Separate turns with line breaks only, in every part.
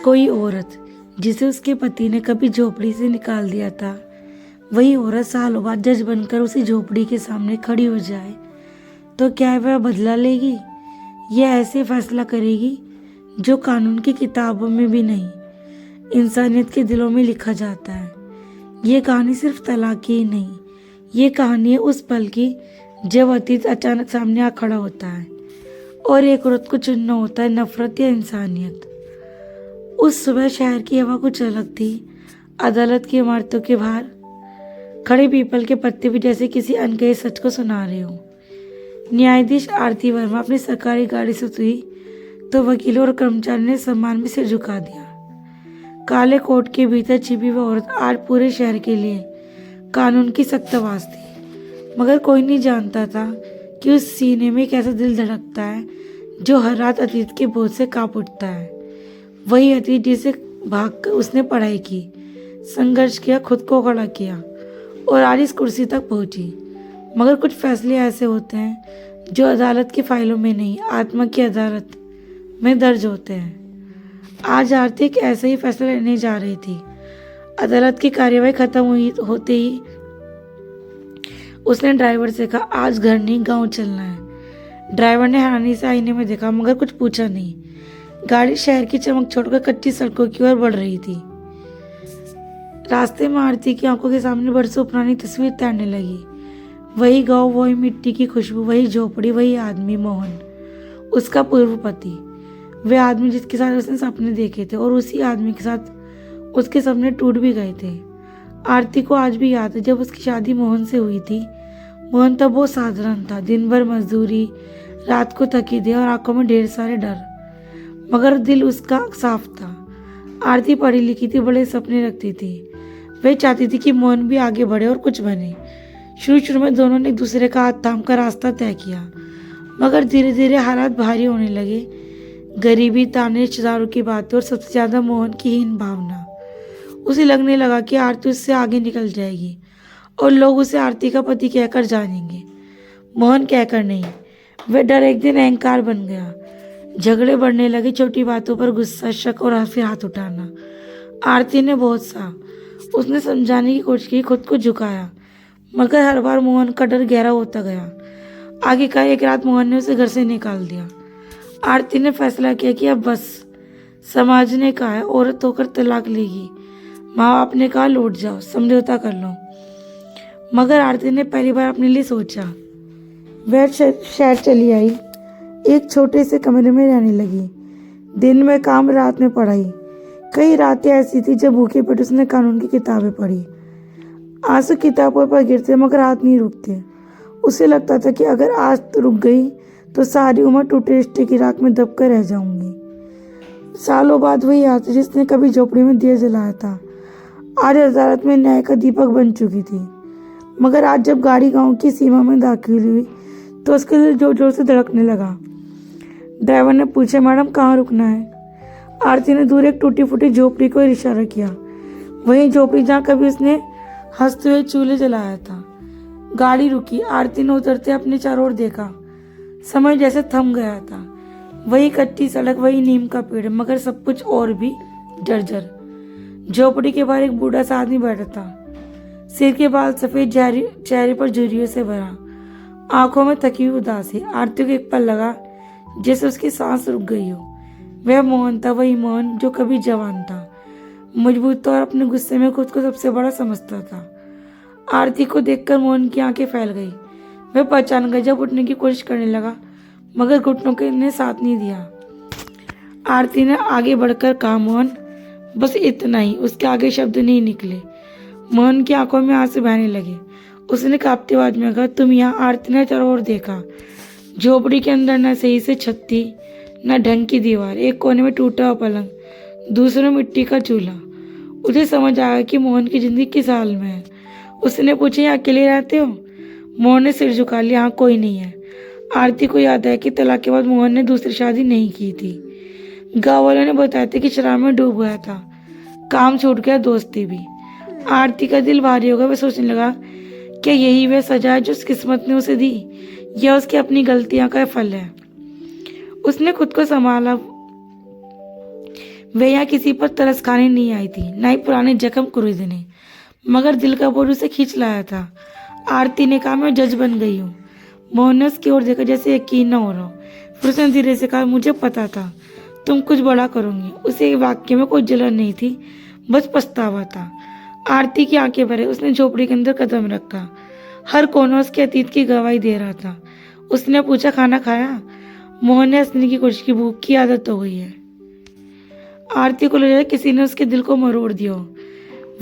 कोई औरत जिसे उसके पति ने कभी झोपड़ी से निकाल दिया था, वही औरत सालों बाद जज बनकर उसी झोपड़ी के सामने खड़ी हो जाए तो क्या वह बदला लेगी? यह ऐसे फैसला करेगी जो कानून की किताबों में भी नहीं, इंसानियत के दिलों में लिखा जाता है। ये कहानी सिर्फ तलाक की ही नहीं, ये कहानी है उस पल की जब अतीत अचानक सामने आ खड़ा होता है और एक औरत को चुनना होता है, नफरत या इंसानियत। उस सुबह शहर की हवा कुछ अलग थी। अदालत की इमारतों के बाहर खड़े पीपल के पत्ते भी जैसे किसी अनकहे सच को सुना रहे हो। न्यायाधीश आरती वर्मा अपनी सरकारी गाड़ी से उतरी तो वकीलों और कर्मचारी ने सम्मान में सिर झुका दिया। काले कोट के भीतर छिपी वह औरत आज पूरे शहर के लिए कानून की सख्त आवाज थी, मगर कोई नहीं जानता था कि उस सीने में एक ऐसा दिल धड़कता है जो हर रात अतीत के बोझ से कांप उठता है। वही अतीत जिसे भागकर उसने पढ़ाई की, संघर्ष किया, खुद को खड़ा किया और आज इस कुर्सी तक पहुंची। मगर कुछ फैसले ऐसे होते हैं जो अदालत की फाइलों में नहीं, आत्मा की अदालत में दर्ज होते हैं। आज आरती एक ऐसा ही फैसला लेने जा रही थी। अदालत की कार्यवाही खत्म होते ही उसने ड्राइवर से कहा, आज घर नहीं गांव चलना है। ड्राइवर ने हैरानी से आईने में देखा मगर कुछ पूछा नहीं। गाड़ी शहर की चमक छोड़कर कच्ची सड़कों की ओर बढ़ रही थी। रास्ते में आरती की आंखों के सामने बरसों पुरानी तस्वीर तैरने लगी। वही गांव, वही मिट्टी की खुशबू, वही झोपड़ी, वही आदमी मोहन, उसका पूर्व पति। वह आदमी जिसके साथ उसने सपने देखे थे और उसी आदमी के साथ उसके सपने टूट भी गए थे। आरती को आज भी याद है जब उसकी शादी मोहन से हुई थी। मोहन तब वो साधारण था, दिन भर मजदूरी, रात को थकी दे और आंखों में ढेर सारे डर, मगर दिल उसका साफ था। आरती पढ़ी लिखी थी, बड़े सपने रखती थी। वह चाहती थी कि मोहन भी आगे बढ़े और कुछ बने। शुरू में दोनों ने एक दूसरे का हाथ थाम कर रास्ता तय किया, मगर धीरे धीरे हालात भारी होने लगे। गरीबी, ताने, रिश्तेदारों की बातें और सबसे ज्यादा मोहन की हीन भावना। उसे लगने लगा कि आरती उससे आगे निकल जाएगी और लोग उसे आरती का पति कहकर जानेंगे, मोहन कहकर नहीं। वह डर एक दिन अहंकार बन गया। झगड़े बढ़ने लगे, छोटी बातों पर गुस्सा, शक और फिर हाथ उठाना। आरती ने बहुत सा उसने समझाने की कोशिश की, खुद को झुकाया, मगर हर बार मोहन का डर गहरा होता गया। आखिरकार एक रात मोहन ने उसे घर से निकाल दिया। आरती ने फैसला किया कि अब बस। समाज ने कहा है औरत होकर तलाक लेगी, माँ बाप ने कहा लौट जाओ, समझौता कर लो, मगर आरती ने पहली बार अपने लिए सोचा। वह शहर चली आई, एक छोटे से कमरे में रहने लगी। दिन में काम, रात में पढ़ाई। कई रातें ऐसी थी जब भूखे पेट उसने कानून की किताबें पढ़ी। आंसू किताबों पर गिरते मगर हाथ नहीं रुकते। उसे लगता था कि अगर आज रुक गई तो सारी उम्र टूटे रिश्ते की राख में दबकर रह जाऊंगी। सालों बाद वही आरती जिसने कभी झोपड़ी में दिया जलाया था, आज अदालत में न्याय का दीपक बन चुकी थी। मगर आज जब गाड़ी गांव की सीमा में दाखिल हुई तो उसके दिल जोर जोर से धड़कने लगा। ड्राइवर ने पूछा, मैडम कहाँ रुकना है? आरती ने दूर एक टूटी फूटी झोपड़ी को इशारा किया, वही झोपड़ी जहाँ कभी उसने हंसते हुए चूल्हे जलाया था। गाड़ी रुकी। आरती ने उतरते अपने चारों ओर देखा। समय जैसे थम गया था। वही कच्ची सड़क, वही नीम का पेड़, मगर सब कुछ और भी जर्जर। झोपड़ी के बाहर एक बूढ़ा सा आदमी बैठा था, सिर के बाल सफेद, चेहरे पर झुर्रियों से भरा, आंखों में थकी हुई उदासी। आरती को एक पल लगा जैसे उसकी सांस रुक गई हो। वह मोहन था, वही मोहन जो कभी जवान था, मजबूत था और अपने गुस्से में खुद को सबसे बड़ा समझता था। आरती को देखकर मोहन की आंखें फैल गई। वह पहचान गया। जब उठने की कोशिश करने लगा मगर घुटनों के ने साथ नहीं दिया। आरती ने आगे बढ़कर कहा, मोहन बस इतना ही। उसके आगे शब्द नहीं निकले। मोहन की आंखों में आंसू बहने लगे। उसने कांपती आवाज में कहा, तुम यहाँ? आरती ने चारों ओर देखा। झोपड़ी के अंदर न सही से छत थी, न ढंग की दीवार। एक कोने में टूटा हुआ पलंग, दूसरे में मिट्टी का चूल्हा। उसे समझ आया कि मोहन की जिंदगी किस हाल में है। उसने पूछा, यहाँ अकेले रहते हो? मोहन ने सिर झुका लिया, हाँ कोई नहीं है। आरती को याद है कि तलाक के बाद मोहन ने दूसरी शादी नहीं की थी। गाँव वालों ने बताया था कि शराब में डूब गया था, काम छूट गया, दोस्ती भी। आरती का दिल भारी हो गया। वह सोचने लगा, क्या यही वह सजा है जो किस्मत ने उसे दी, या उसकी अपनी गलतियां का फल है? उसने खुद को संभाला, वे यहाँ किसी पर तरस खाने नहीं आई थी, न ही पुराने जख्म कुरेदने, मगर दिल का बोझ उसे खींच लाया था। आरती ने कहा, मैं जज बन गई हूँ। मोहन ने उसकी ओर देखा जैसे यकीन न हो रहा हो। फिर उसने धीरे से कहा, मुझे पता था तुम कुछ बड़ा करोगी। उसे वाक्य में कोई जलन नहीं थी, बस पछतावा था। आरती की आंखें भरे उसने झोपड़ी के अंदर कदम रखा। हर कोना उसके अतीत की गवाही दे रहा था। उसने पूछा, खाना खाया? मोहन ने हंसने की कोशिश की। भूख की आदत हो गई है। आरती को लगा किसी ने उसके दिल को मरोड़ दिया हो।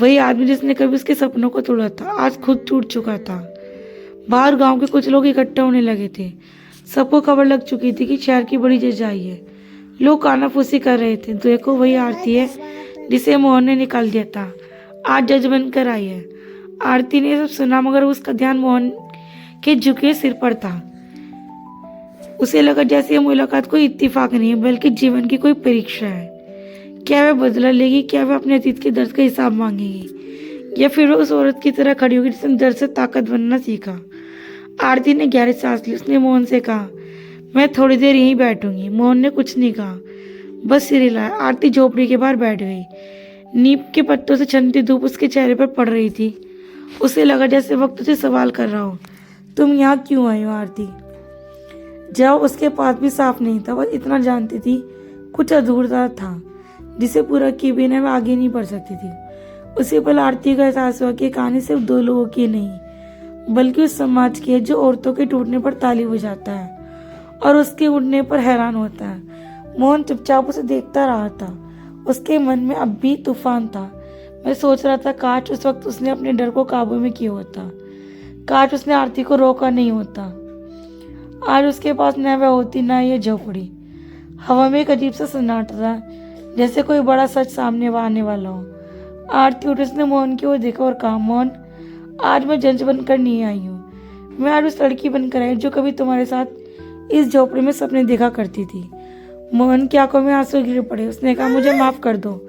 वही आदमी जिसने कभी उसके सपनों को तोड़ा था, आज खुद टूट चुका था। बाहर गांव के कुछ लोग इकट्ठा होने लगे थे। सबको खबर लग चुकी थी कि शहर की बड़ी जज आई है। लोग कानाफूसी कर रहे थे, देखो वही आरती है जिसे मोहन ने निकाल दिया था, आज जज बनकर आई है। आरती ने सब सुना, मगर उसका ध्यान मोहन के झुके सिर पर था। उसे लगा जैसे यह मुलाकात कोई इत्तेफाक नहीं है, बल्कि जीवन की कोई परीक्षा है। क्या वह बदला लेगी? क्या वह अपने अतीत के दर्द का हिसाब मांगेगी, या फिर वह उस औरत की तरह खड़ी होगी जिसने दर्द से ताकत बनना सीखा? आरती ने गहरी सांस ली। उसने मोहन से कहा, मैं थोड़ी देर यहीं बैठूंगी। मोहन ने कुछ नहीं कहा, बस सिर हिलाया। आरती झोपड़ी के बाहर बैठ गई। नीम के पत्तों से छनती धूप उसके चेहरे पर पड़ रही थी। उसे लगा जैसे वक्त उसे सवाल कर रहा हो, तुम यहाँ क्यों आई हो आरती? जवाब उसके पास भी साफ नहीं था। बस इतना जानती थी, कुछ अधूरा था जिसे पूरा किए बिना वह आगे नहीं बढ़ सकती थी। उसी पल आरती का एहसास हुआ कि कहानी सिर्फ दो लोगों की नहीं, बल्कि उस समाज की है जो औरतों के टूटने पर ताली बजाता है और उसके उड़ने पर हैरान होता है। मोहन चुपचाप उसे देखता रहा था। उसके मन में अब भी तूफान था। मैं सोच रहा था, काश उस वक्त उसने अपने डर को काबू में किया होता। काश उसने आरती को रोका नहीं होता। आज उसके पास न वह होती, न ये झोपड़ी। हवा में एक अजीब सा सन्नाटा था, जैसे कोई बड़ा सच सामने आने वाला हो। आरती उठी, उसने मोहन की ओर देखा और कहा, मोहन, आज मैं जज बनकर नहीं आई हूँ। मैं आज उस लड़की बनकर आई जो कभी तुम्हारे साथ इस झोपड़ी में सपने देखा करती थी। मोहन की आंखों में आंसू गिर पड़े। उसने कहा, मुझे माफ कर दो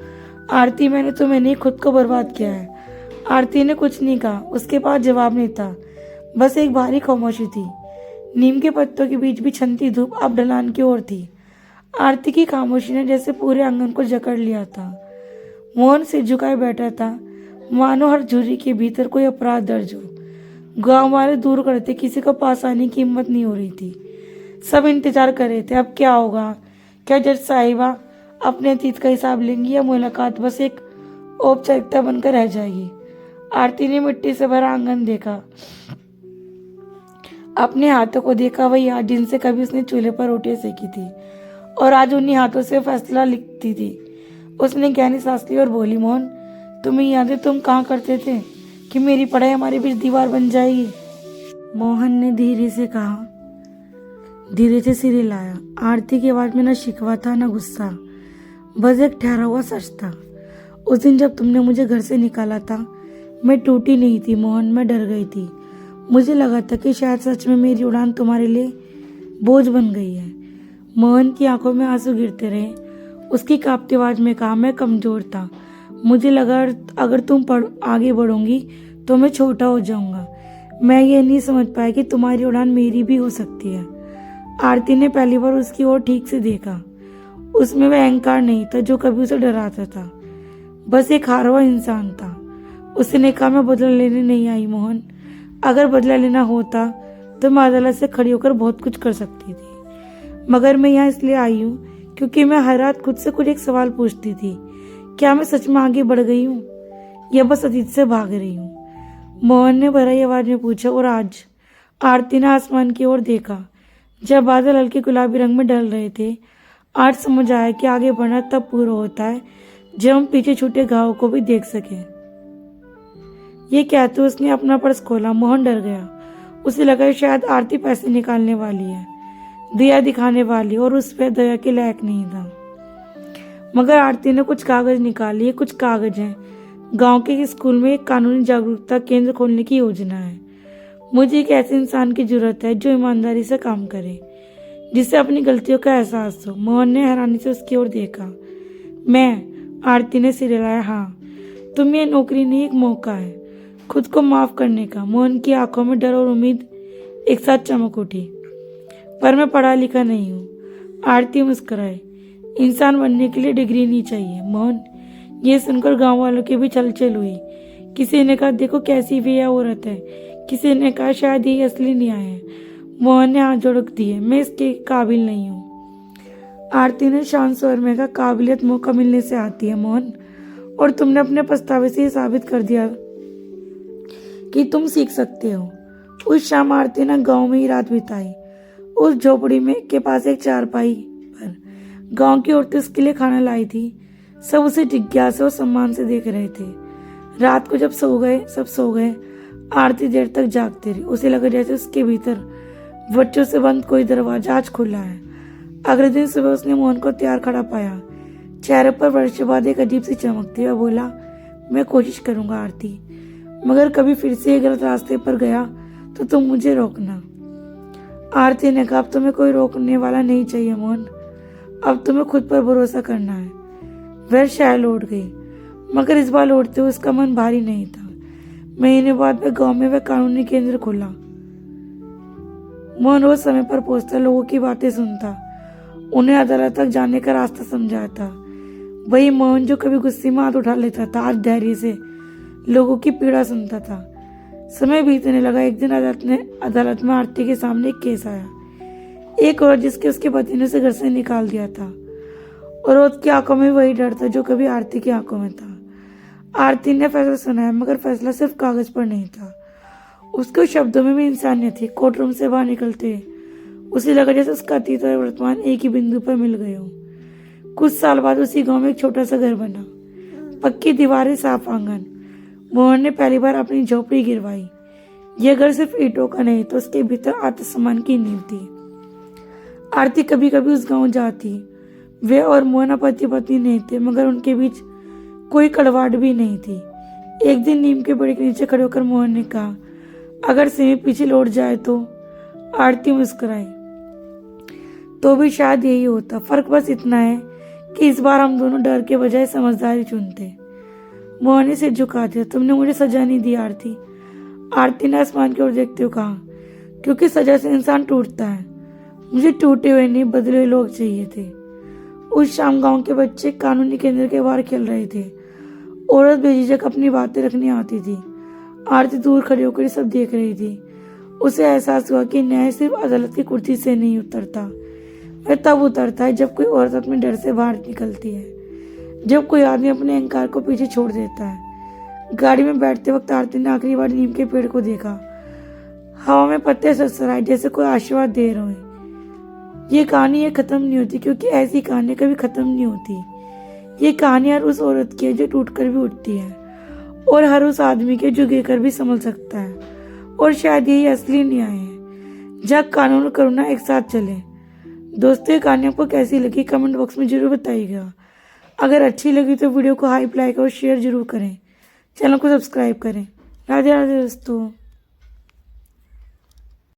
आरती, मैंने तुम्हें नहीं, खुद को बर्बाद किया है। आरती ने कुछ नहीं कहा। उसके पास जवाब नहीं था, बस एक भारी खामोशी थी। नीम के पत्तों के बीच भी छनती धूप अब ढलान की ओर थी। आरती की खामोशी ने जैसे पूरे आंगन को जकड़ लिया था। मोहन सिर झुकाए बैठा था, मानो हर झुर्री के भीतर कोई अपराध दर्ज हो। गांव वाले दूर करते, किसी को पास आने की हिम्मत नहीं हो रही थी। सब इंतजार कर रहे थे, अब क्या होगा? क्या जज साहिबा अपने अतीत का हिसाब लेंगी, या मुलाकात बस एक औपचारिकता बनकर रह जाएगी? आरती ने मिट्टी से भरा आंगन देखा, अपने हाथों को देखा, वही हाथ जिनसे कभी उसने चूल्हे पर रोटियां सेकी थी, और आज उन्हीं हाथों से फैसला लिखती थी। उसने गहरी सांस ली और बोली, मोहन, तुम्हें याद है तुम कहाँ करते थे कि मेरी पढ़ाई हमारे बीच दीवार बन जाएगी? मोहन ने धीरे से कहा, धीरे से सिर हिलाया। आरती की आवाज में न शिकवा था न गुस्सा, बस एक ठहरा हुआ सच था। उस दिन जब तुमने मुझे घर से निकाला था, मैं टूटी नहीं थी मोहन, मैं डर गई थी। मुझे लगा था कि शायद सच में मेरी उड़ान तुम्हारे लिए बोझ बन गई है। मोहन की आंखों में आंसू गिरते रहे। उसकी कांपती आवाज में कहा, मैं कमजोर था। मुझे लगा अगर तुम आगे बढ़ोगी तो मैं छोटा हो जाऊंगा। मैं ये नहीं समझ पाया कि तुम्हारी उड़ान मेरी भी हो सकती है। आरती ने पहली बार उसकी ओर ठीक से देखा। उसमें वह अहंकार नहीं था जो कभी उसे डराता था, बस एक हारा हुआ इंसान था। उसने कहा, मैं बदला लेने नहीं आई मोहन। अगर बदला लेना होता तो मैं अदालत से खड़ी होकर बहुत कुछ कर सकती थी, मगर मैं यहाँ इसलिए आई हूँ क्योंकि मैं हर रात खुद से कुछ एक सवाल पूछती थी, क्या मैं सच में आगे बढ़ गई हूँ या बस अतीत से भाग रही हूँ? मोहन ने भरी आवाज में पूछा। और आज आरती ने आसमान की ओर देखा। जब बादल हल्के गुलाबी रंग में ढल रहे थे, आज समझ आया कि आगे बढ़ना तब पूरा होता है जब हम पीछे छूटे घावों को भी देख सके। ये कहते उसने अपना पर्स खोला। मोहन डर गया। उसे लगा शायद आरती पैसे निकालने वाली है, दया दिखाने वाली, और उस पर दया के लायक नहीं था। मगर आरती ने कुछ कागज निकाले। ये कुछ कागज हैं। गांव के स्कूल में एक कानूनी जागरूकता केंद्र खोलने की योजना है। मुझे एक ऐसे इंसान की जरूरत है जो ईमानदारी से काम करे, जिसे अपनी गलतियों का एहसास हो। मोहन ने हैरानी से उसकी ओर देखा। मैं? आरती ने सिर हिलाया। हाँ, तुम ये नौकरी नहीं, एक मौका है खुद को माफ करने का। मोहन की आंखों में डर और उम्मीद एक साथ चमक उठी। पर मैं पढ़ा लिखा नहीं हूँ। आरती मुस्कुराई। इंसान बनने के लिए डिग्री नहीं चाहिए। मोहन, ये सुनकर गांव वालों की भी हलचल हुई। किसी ने कहा देखो कैसी बेया औरत है, किसी ने कहा शायद ये असली न्याय है। मोहन ने हाथ जोड़ दिए, मैं इसके काबिल नहीं हूँ। आरती ने शांत स्वर में कहा, काबिलियत मौका मिलने से आती है मोहन, और तुमने अपने पछतावे से ये साबित कर दिया कि तुम सीख सकते हो। उस शाम आरती ने गांव में ही रात बिताई, उस झोपड़ी में के पास एक चारपाई पर। गांव की औरतें उसके लिए खाना लाई थी। सब उसे जिज्ञासा और सम्मान से देख रहे थे। रात को जब सब सो गए, आरती देर तक जागती रही। उसे लगा जैसे उसके भीतर बच्चों से बंद कोई दरवाजा आज खुला है। अगले दिन सुबह उसने मोहन को तैयार खड़ा पाया, चेहरे पर वर्षों बाद एक अजीब सी चमक थी। वह बोला, मैं कोशिश करूंगा आरती, मगर कभी फिर से गलत रास्ते पर गया तो तुम मुझे रोकना। आरती ने कहा, अब तुम्हें कोई रोकने वाला नहीं चाहिए मोहन, अब तुम्हें खुद पर भरोसा करना है। वह शायद लौट गई, मगर इस बार लौटते हुए उसका मन भारी नहीं था। महीने बाद वह गांव में वह कानूनी केंद्र खोला। मोहन रोज समय पर पहुंचता, लोगों की बातें सुनता, उन्हें अदालत तक जाने का रास्ता समझाता। वही मोहन जो कभी गुस्से में हाथ उठा लेता था, आज धैर्य से लोगों की पीड़ा सुनता था। समय बीतने लगा। एक दिन अदालत में आरती के सामने एक केस आया। एक औरत जिसके उसके पति ने उसे घर से निकाल दिया था, और औरत की आंखों में वही डर था जो कभी आरती की आंखों में था। आरती ने फैसला सुनाया, मगर फैसला सिर्फ कागज पर नहीं था, उसके शब्दों में भी इंसानियत थी। कोर्ट रूम से बाहर निकलते उसे लगा जैसे उसका अतीत और वर्तमान एक ही बिंदु पर मिल गए हो। कुछ साल बाद उसी गांव में एक छोटा सा घर बना, पक्की दीवारें, साफ आंगन। मोहन ने पहली बार अपनी झोपड़ी गिरवाई। यह घर सिर्फ ईंटों का नहीं तो उसके भीतर आत्मसम्मान की नींव थी। आरती कभी कभी उस गांव जाती। वे और मोहन पति पत्नी नहीं थे, मगर उनके बीच कोई कड़वाहट भी नहीं थी। एक दिन नीम के पेड़ के नीचे खड़े होकर मोहन ने कहा, अगर सिमी पीछे लौट जाए तो। आरती मुस्कुराई, तो भी शायद यही होता। फर्क बस इतना है कि इस बार हम दोनों डर के बजाय समझदारी चुनते। मोहन ने सिर झुका दिया, तुमने मुझे सजा नहीं दी आरती। आरती ने आसमान की ओर देखते हुए कहा, क्योंकि सजा से इंसान टूटता है। मुझे टूटे हुए नहीं, बदले हुए लोग चाहिए थे। उस शाम गांव के बच्चे कानूनी केंद्र के बाहर खेल रहे थे। औरत बेझिझक अपनी बातें रखने आती थी। आरती दूर खड़ी होकर सब देख रही थी। उसे एहसास हुआ कि न्याय सिर्फ अदालत की कुर्सी से नहीं उतरता, वह तब उतरता है जब कोई औरत अपने डर से बाहर निकलती है, जब कोई आदमी अपने अहंकार को पीछे छोड़ देता है। गाड़ी में बैठते वक्त आरती ने आखिरी बार नीम के पेड़ को देखा। हवा में पत्ते सरसराए जैसे कोई आशीर्वाद दे रहे हो। ये कहानी खत्म नहीं होती, क्योंकि ऐसी कहानी कभी खत्म नहीं होती। ये कहानी हर उस औरत की है जो टूट कर भी उठती है, और हर उस आदमी के जो गिर कर भी संभल सकता है। और शायद यही असली न्याय है, जब कानून और करुणा एक साथ चले। दोस्तों, ये कहानी आपको कैसी लगी कमेंट बॉक्स में जरूर बताइएगा। अगर अच्छी लगी तो वीडियो को हाइप, लाइक और शेयर जरूर करें। चैनल को सब्सक्राइब करें। राधे राधे दोस्तों।